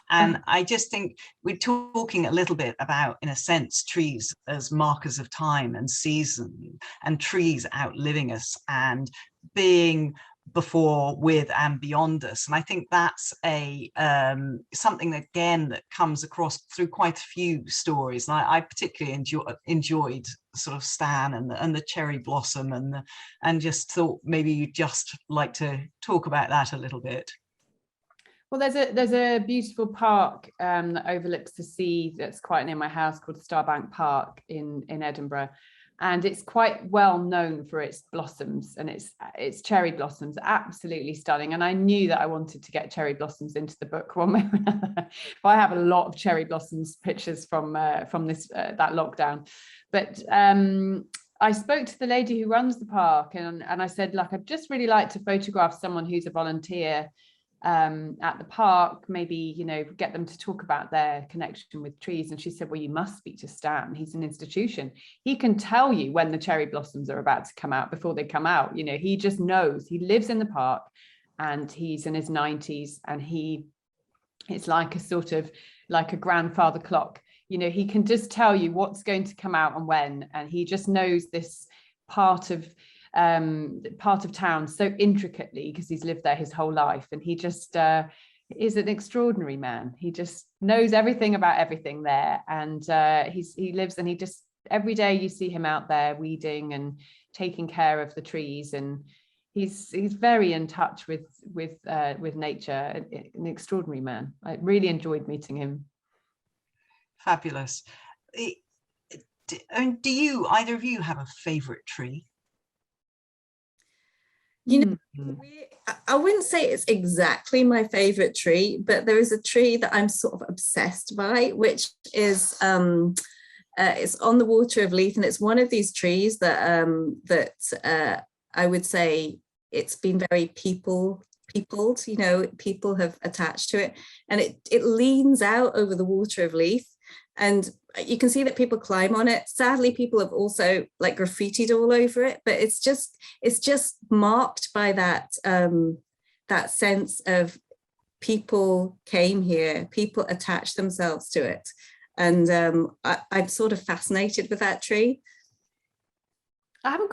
Speaker 1: And I just think we're talking a little bit about, in a sense, trees as markers of time and season, and trees outliving us and being before, with, and beyond us. And I think that's something that, again, that comes across through quite a few stories. And I particularly enjoyed sort of Stan and the cherry blossom, and just thought maybe you'd just like to talk about that a little bit.
Speaker 3: Well, there's a beautiful park that overlooks the sea that's quite near my house, called Starbank Park in Edinburgh. And it's quite well known for its blossoms, and its cherry blossoms, absolutely stunning. And I knew that I wanted to get cherry blossoms into the book one way or another. I have a lot of cherry blossoms pictures from that lockdown. But I spoke to the lady who runs the park, and I said, look, I'd just really like to photograph someone who's a volunteer at the park, maybe get them to talk about their connection with trees. And she said, well, you must speak to Stan. He's an institution. He can tell you when the cherry blossoms are about to come out before they come out. He just knows. He lives in the park, and he's in his 90s, and it's like a sort of like a grandfather clock. He can just tell you what's going to come out and when, and he just knows this part of town so intricately, because he's lived there his whole life. And he just is an extraordinary man. He just knows everything about everything there, and he lives, and he just, every day you see him out there weeding and taking care of the trees, and he's very in touch with nature. An extraordinary man. I really enjoyed meeting him.
Speaker 1: Fabulous. Do you, either of you, have a favorite tree?
Speaker 2: You know, I wouldn't say it's exactly my favorite tree, but there is a tree that I'm sort of obsessed by, which is it's on the Water of Leith, and it's one of these trees that I would say it's been very peopled. You know, people have attached to it, and it leans out over the Water of Leith, and you can see that people climb on it. Sadly, people have also like graffitied all over it, but it's just marked by that that sense of people came here, people attached themselves to it, and I'm sort of fascinated with that tree.
Speaker 3: I don't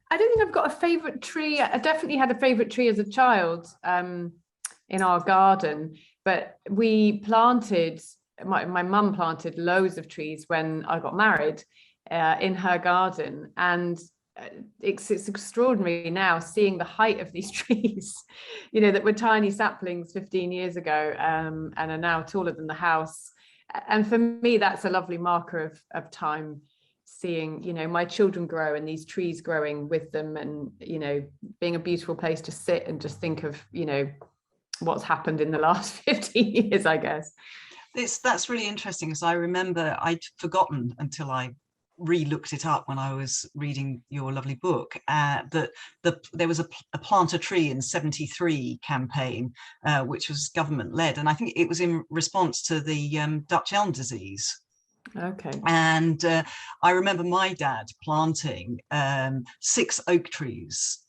Speaker 3: think I've got a favorite tree. I definitely had a favorite tree as a child in our garden, but we planted, my mum planted loads of trees when I got married in her garden, and it's extraordinary now seeing the height of these trees, you know, that were tiny saplings 15 years ago and are now taller than the house. And for me, that's a lovely marker of time, seeing, you know, my children grow and these trees growing with them, and, you know, being a beautiful place to sit and just think of, you know, what's happened in the last 15 years, I guess.
Speaker 1: That's really interesting, because I remember I'd forgotten until I re-looked it up when I was reading your lovely book, that there was a Plant a Tree in 73 campaign, which was government led, and I think it was in response to the Dutch elm disease.
Speaker 3: Okay.
Speaker 1: And I remember my dad planting 6 oak trees,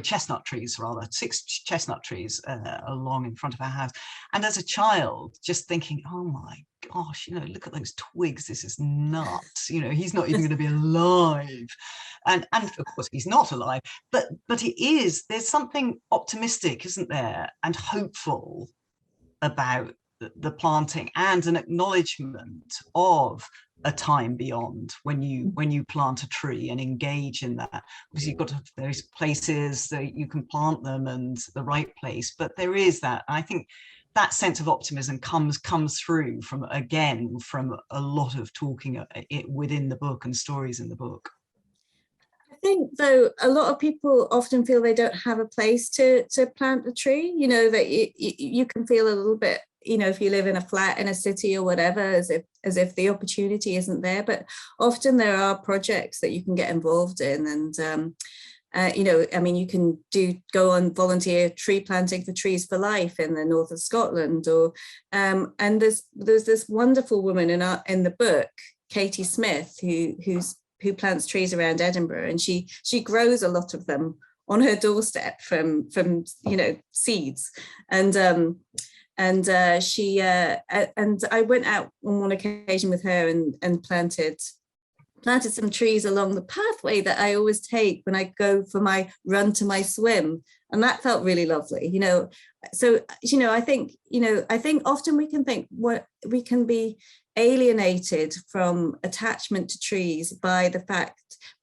Speaker 1: chestnut trees rather, 6 chestnut trees along in front of our house. And as a child, just thinking, oh my gosh, you know, look at those twigs, this is nuts, you know, he's not even going to be alive. And of course he's not alive, but it is, there's something optimistic, isn't there, and hopeful about the planting, and an acknowledgement of a time beyond when you plant a tree and engage in that. Because you've got those places that you can plant them and the right place, but there is that. I think that sense of optimism comes through from a lot of talking within the book and stories in the book.
Speaker 2: I think, though, a lot of people often feel they don't have a place to plant a tree, you know, that you can feel a little bit, you know, if you live in a flat in a city or whatever, as if the opportunity isn't there. But often there are projects that you can get involved in, and you know, I mean, you can go on volunteer tree planting for Trees for Life in the north of Scotland, or and there's this wonderful woman in the book, Katie Smith, who plants trees around Edinburgh, and she grows a lot of them on her doorstep from you know, seeds. And I went out on one occasion with her and planted some trees along the pathway that I always take when I go for my run to my swim, and that felt really lovely, you know. So, you know, I think often we can think what we can be alienated from attachment to trees by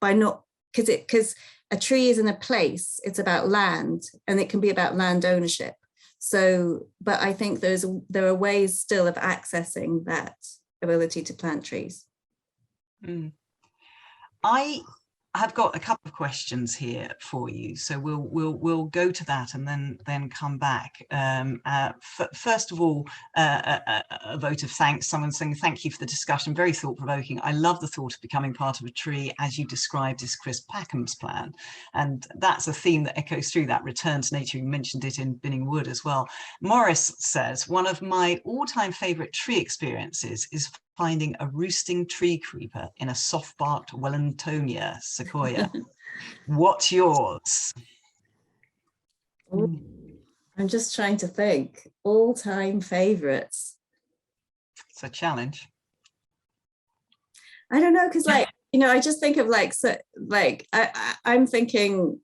Speaker 2: not, because a tree isn't a place, it's about land, and it can be about land ownership. So, but I think there are ways still of accessing that ability to plant trees.
Speaker 1: I have got a couple of questions here for you, so we'll go to that and then come back. First of all, a vote of thanks. Someone saying thank you for the discussion, very thought-provoking. I love the thought of becoming part of a tree, as you described is Chris Packham's plan, and that's a theme that echoes through that return to nature. You mentioned it in Binning Wood as well. Morris says, one of my all-time favorite tree experiences is finding a roosting tree creeper in a soft-barked Wellingtonia sequoia. What's yours?
Speaker 2: I'm just trying to think. All-time favorites.
Speaker 1: It's a challenge.
Speaker 2: I don't know, because, like, you know, I just think of I'm thinking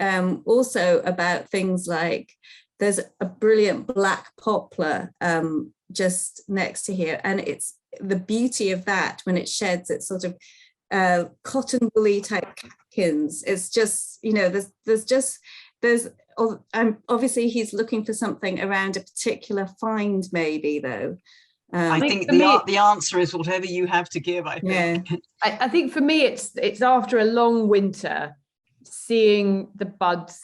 Speaker 2: also about things like there's a brilliant black poplar just next to here, and it's the beauty of that when it sheds its sort of cotton woolly type catkins. It's just, you know, there's obviously he's looking for something around a particular find, maybe, though.
Speaker 1: I think the answer is whatever you have to give, I think.
Speaker 3: Yeah. I think for me, it's after a long winter, seeing the buds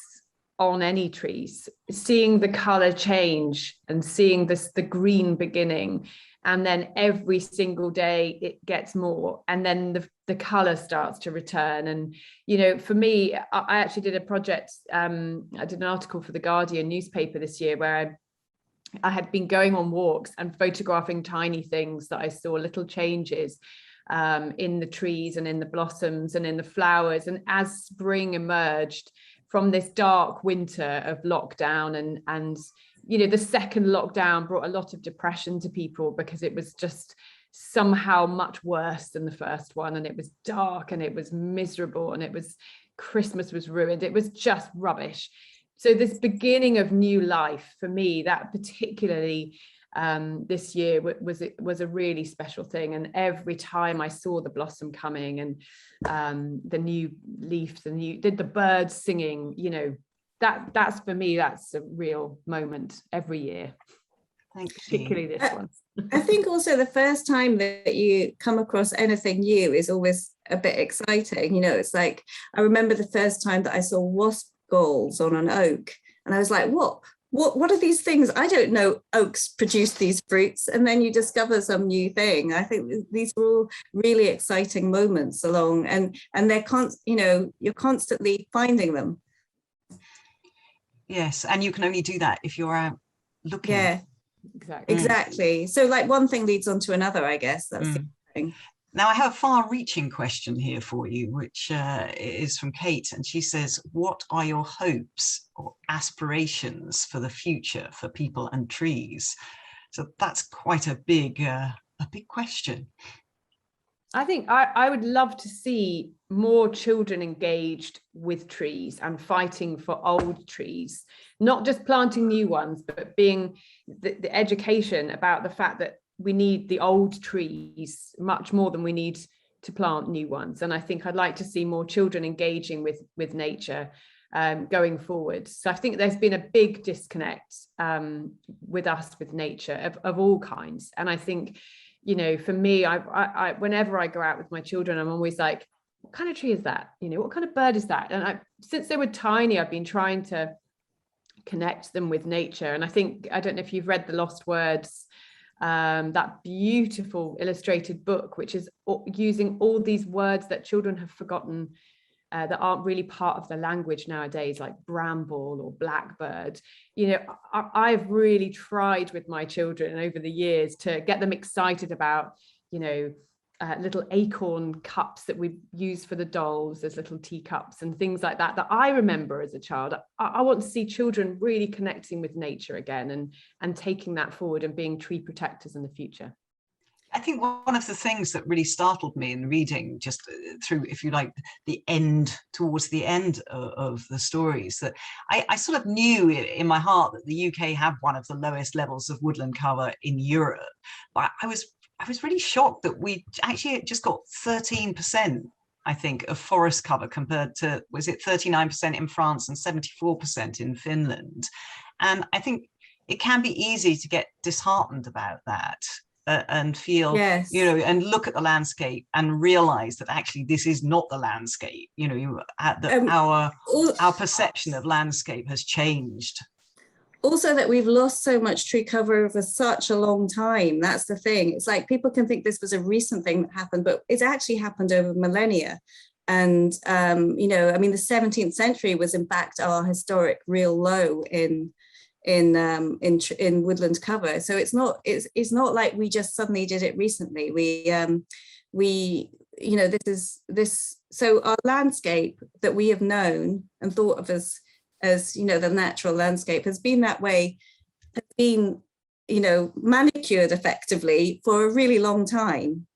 Speaker 3: on any trees, seeing the colour change and seeing the green beginning. And then every single day it gets more, and then the colour starts to return. And, you know, for me, I actually did a project, I did an article for the Guardian newspaper this year where I had been going on walks and photographing tiny things that I saw, little changes in the trees and in the blossoms and in the flowers. And as spring emerged from this dark winter of lockdown, and you know, the second lockdown brought a lot of depression to people because it was just somehow much worse than the first one, and it was dark and it was miserable, and it was, Christmas was ruined, it was just rubbish. So this beginning of new life for me, that particularly this year was a really special thing. And every time I saw the blossom coming and the new leaf, the birds singing, you know, that's for me, that's a real moment every year.
Speaker 1: Thank you.
Speaker 3: Particularly this one.
Speaker 2: I think also the first time that you come across anything new is always a bit exciting. You know, it's like, I remember the first time that I saw wasp galls on an oak, and I was like, what are these things? I don't know oaks produce these fruits. And then you discover some new thing. I think these are all really exciting moments along, and they're you know, you're constantly finding them.
Speaker 1: Yes, and you can only do that if you're out looking.
Speaker 2: Yeah, exactly. So like one thing leads on to another, I guess. That's the thing.
Speaker 1: Now, I have a far-reaching question here for you, which is from Kate, and she says, what are your hopes or aspirations for the future for people and trees? So that's quite a big question.
Speaker 3: I think I would love to see more children engaged with trees and fighting for old trees, not just planting new ones, but being the education about the fact that we need the old trees much more than we need to plant new ones. And I think I'd like to see more children engaging with nature going forward. So I think there's been a big disconnect with us, with nature of all kinds. And I think, you know, for me, I whenever I go out with my children, I'm always like, what kind of tree is that? You know, what kind of bird is that? And since they were tiny, I've been trying to connect them with nature. And I think, I don't know if you've read The Lost Words, that beautiful illustrated book, which is using all these words that children have forgotten, that aren't really part of the language nowadays, like bramble or blackbird. You know, I've really tried with my children over the years to get them excited about, you know, little acorn cups that we use for the dolls as little teacups and things like that I remember as a child. I want to see children really connecting with nature again and taking that forward and being tree protectors in the future.
Speaker 1: I think one of the things that really startled me in reading, just through, if you like, towards the end of the stories, that I sort of knew in my heart that the UK had one of the lowest levels of woodland cover in Europe. But I was really shocked that we actually just got 13%, I think, of forest cover compared to, was it 39% in France and 74% in Finland? And I think it can be easy to get disheartened about that. And feel, yes, you know, and look at the landscape and realize that actually this is not the landscape. You know, our perception of landscape has changed.
Speaker 2: Also that we've lost so much tree cover over such a long time. That's the thing. It's like people can think this was a recent thing that happened, but it's actually happened over millennia. And, you know, I mean, the 17th century was in fact our historic real low in woodland cover. So it's not like we just suddenly did it recently. We you know, so our landscape that we have known and thought of as you know, the natural landscape has been that way, has been, you know, manicured effectively for a really long time.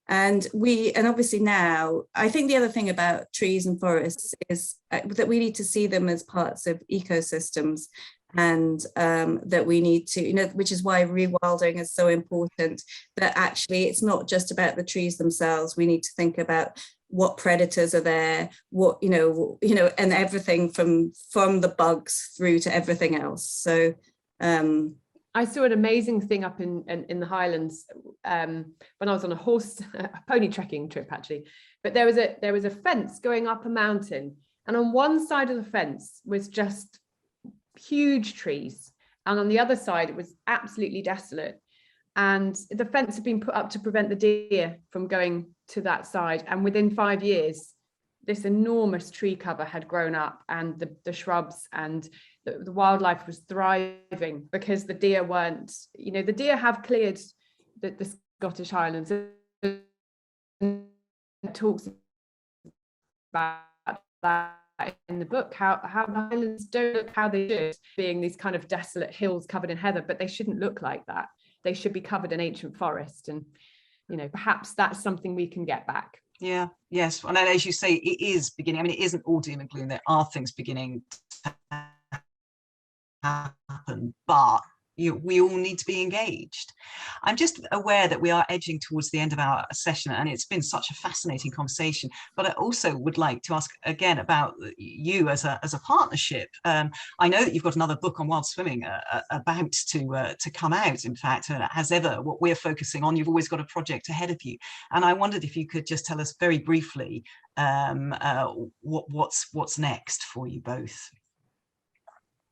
Speaker 2: And obviously now, I think the other thing about trees and forests is that we need to see them as parts of ecosystems, and that we need to, which is why rewilding is so important, that actually it's not just about the trees themselves. We need to think about what predators are there, what, and everything from the bugs through to everything else. So
Speaker 3: I saw an amazing thing up in the Highlands when I was on a pony trekking trip, actually. But there was a fence going up a mountain, and on one side of the fence was just huge trees, and on the other side it was absolutely desolate. And the fence had been put up to prevent the deer from going to that side. And within 5 years, this enormous tree cover had grown up, and the shrubs and the wildlife was thriving because the deer weren't, the deer have cleared the Scottish Highlands. It talks about that in the book, how the Highlands don't look how they should, being these kind of desolate hills covered in heather, but they shouldn't look like that. They should be covered in ancient forest, and perhaps that's something we can get back.
Speaker 1: Yeah, yes, and as you say, it is beginning. I mean, it isn't all doom and gloom. There are things beginning to happen, but we all need to be engaged. I'm just aware that we are edging towards the end of our session, and it's been such a fascinating conversation, but I also would like to ask again about you as a partnership. I know that you've got another book on wild swimming about to come out. In fact, as ever, what we're focusing on, you've always got a project ahead of you, and I wondered if you could just tell us very briefly what's next for you both.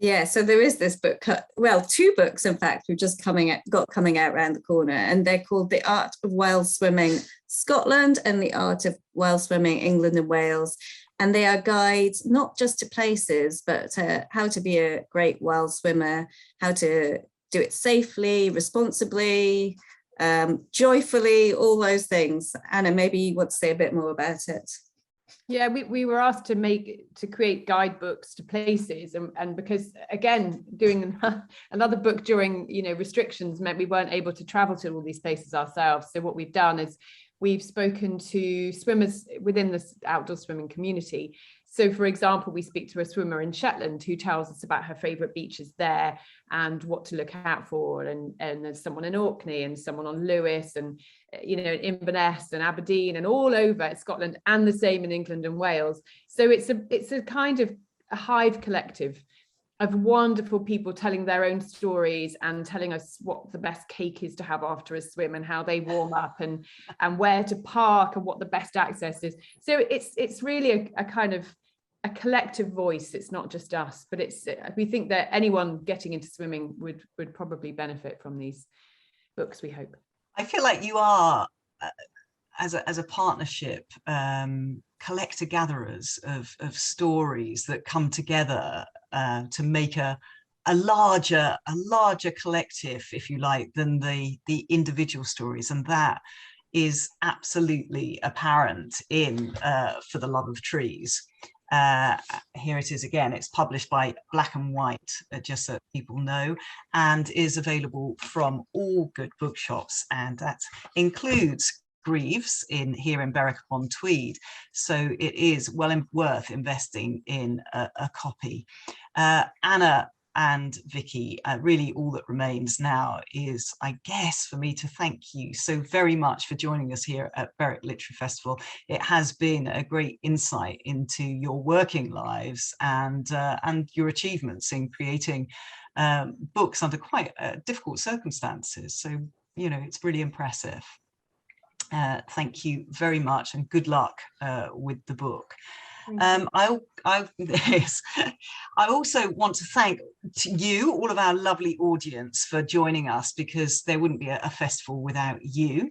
Speaker 2: Yeah, so there is this book, well, 2 books, in fact, we've just coming out around the corner, and they're called The Art of Wild Swimming Scotland and The Art of Wild Swimming England and Wales. And they are guides not just to places, but how to be a great wild swimmer, how to do it safely, responsibly, joyfully, all those things. Anna, maybe you want to say a bit more about it.
Speaker 3: Yeah, we were asked to create guidebooks to places, and because again doing another book during restrictions meant we weren't able to travel to all these places ourselves. So what we've done is we've spoken to swimmers within the outdoor swimming community. So for example, we speak to a swimmer in Shetland who tells us about her favourite beaches there and what to look out for, and there's someone in Orkney and someone on Lewis, and in Inverness and Aberdeen and all over Scotland, and the same in England and Wales. So it's a kind of a hive collective of wonderful people telling their own stories and telling us what the best cake is to have after a swim, and how they warm up, and where to park, and what the best access is. So it's really a kind of a collective voice. It's not just us, but we think that anyone getting into swimming would probably benefit from these books, we hope.
Speaker 1: I feel like you are, as a partnership, collector gatherers of stories that come together to make a larger collective, if you like, than the individual stories, and that is absolutely apparent in For the Love of Trees. Here it is again. It's published by Black and White, just so people know, and is available from all good bookshops, and that includes Greaves here in Berwick-upon-Tweed. So it is well worth investing in a copy. Anna and Vicky, really all that remains now is, I guess, for me to thank you so very much for joining us here at Berwick Literary Festival. It has been a great insight into your working lives and your achievements in creating books under quite difficult circumstances. So, it's really impressive. Thank you very much, and good luck with the book. Yes. I also want to thank you, all of our lovely audience, for joining us, because there wouldn't be a festival without you.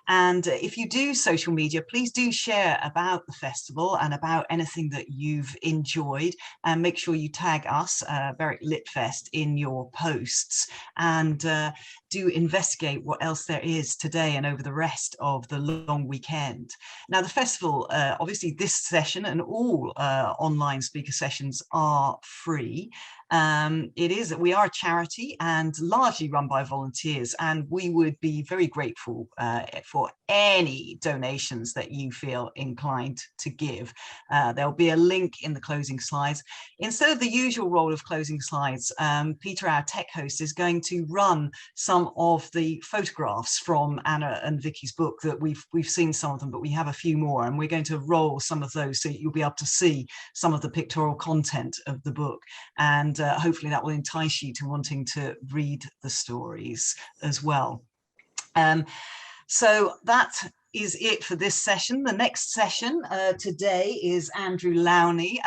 Speaker 1: And if you do social media, please do share about the festival and about anything that you've enjoyed, and make sure you tag us, Berwick Lit Fest, in your posts, and do investigate what else there is today and over the rest of the long weekend. Now, the festival, obviously this session and all online speaker sessions are free. We are a charity and largely run by volunteers, and we would be very grateful for any donations that you feel inclined to give. There'll be a link in the closing slides. Instead of the usual role of closing slides, Peter, our tech host, is going to run some of the photographs from Anna and Vicky's book that we've seen some of them, but we have a few more, and we're going to roll some of those so you'll be able to see some of the pictorial content of the book, and hopefully that will entice you to wanting to read the stories as well. So that is it for this session. The next session today is Andrew Lowney,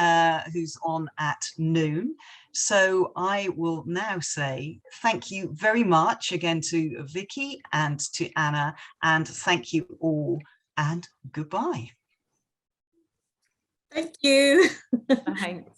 Speaker 1: who's on at noon. So I will now say thank you very much again to Vicky and to Anna, and thank you all, and goodbye.
Speaker 2: Thank you.
Speaker 3: Thanks.